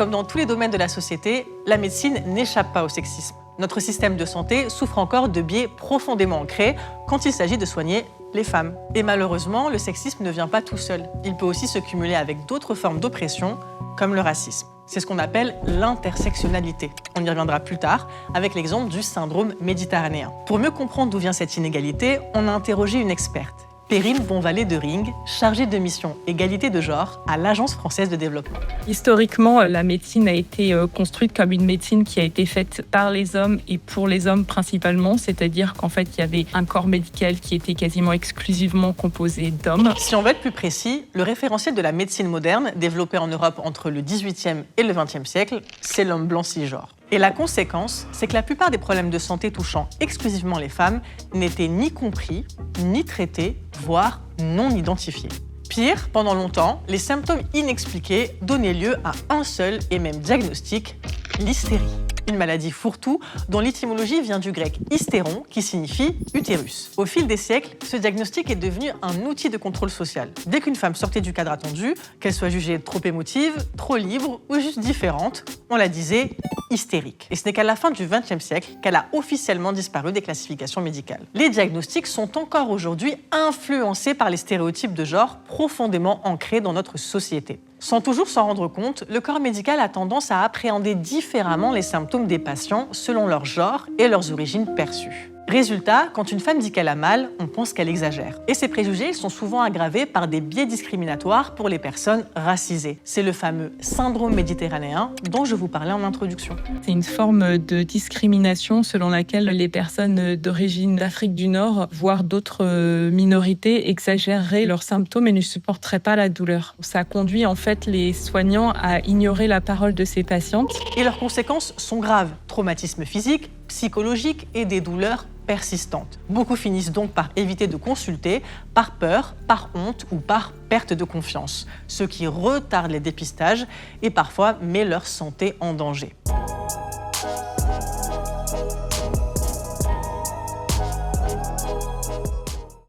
comme dans tous les domaines de la société, la médecine n'échappe pas au sexisme. Notre système de santé souffre encore de biais profondément ancrés quand il s'agit de soigner les femmes. Et malheureusement, le sexisme ne vient pas tout seul. Il peut aussi se cumuler avec d'autres formes d'oppression, comme le racisme. C'est ce qu'on appelle l'intersectionnalité. On y reviendra plus tard avec l'exemple du syndrome méditerranéen. Pour mieux comprendre d'où vient cette inégalité, on a interrogé une experte, Perrine Bonvalet de Ring, chargée de mission égalité de genre à l'Agence française de développement. Historiquement, la médecine a été construite comme une médecine qui a été faite par les hommes et pour les hommes principalement, c'est-à-dire qu'en fait, il y avait un corps médical qui était quasiment exclusivement composé d'hommes. Si on veut être plus précis, le référentiel de la médecine moderne, développé en Europe entre le XVIIIe et le XXe siècle, c'est l'homme blanc cisgenre. Et la conséquence, c'est que la plupart des problèmes de santé touchant exclusivement les femmes n'étaient ni compris, ni traités, voire non identifiés. Pire, pendant longtemps, les symptômes inexpliqués donnaient lieu à un seul et même diagnostic, l'hystérie. Une maladie fourre-tout dont l'étymologie vient du grec hystéron qui signifie utérus. Au fil des siècles, ce diagnostic est devenu un outil de contrôle social. Dès qu'une femme sortait du cadre attendu, qu'elle soit jugée trop émotive, trop libre ou juste différente, on la disait hystérique. Et ce n'est qu'à la fin du XXe siècle qu'elle a officiellement disparu des classifications médicales. Les diagnostics sont encore aujourd'hui influencés par les stéréotypes de genre profondément ancrés dans notre société. Sans toujours s'en rendre compte, le corps médical a tendance à appréhender différemment les symptômes des patients selon leur genre et leurs origines perçues. Résultat, quand une femme dit qu'elle a mal, on pense qu'elle exagère. Et ces préjugés sont souvent aggravés par des biais discriminatoires pour les personnes racisées. C'est le fameux syndrome méditerranéen dont je vous parlais en introduction. C'est une forme de discrimination selon laquelle les personnes d'origine d'Afrique du Nord, voire d'autres minorités, exagéreraient leurs symptômes et ne supporteraient pas la douleur. Ça conduit en fait les soignants à ignorer la parole de ces patientes. Et leurs conséquences sont graves. Traumatisme physique, psychologique et des douleurs persistantes. Beaucoup finissent donc par éviter de consulter, par peur, par honte ou par perte de confiance, ce qui retarde les dépistages et parfois met leur santé en danger.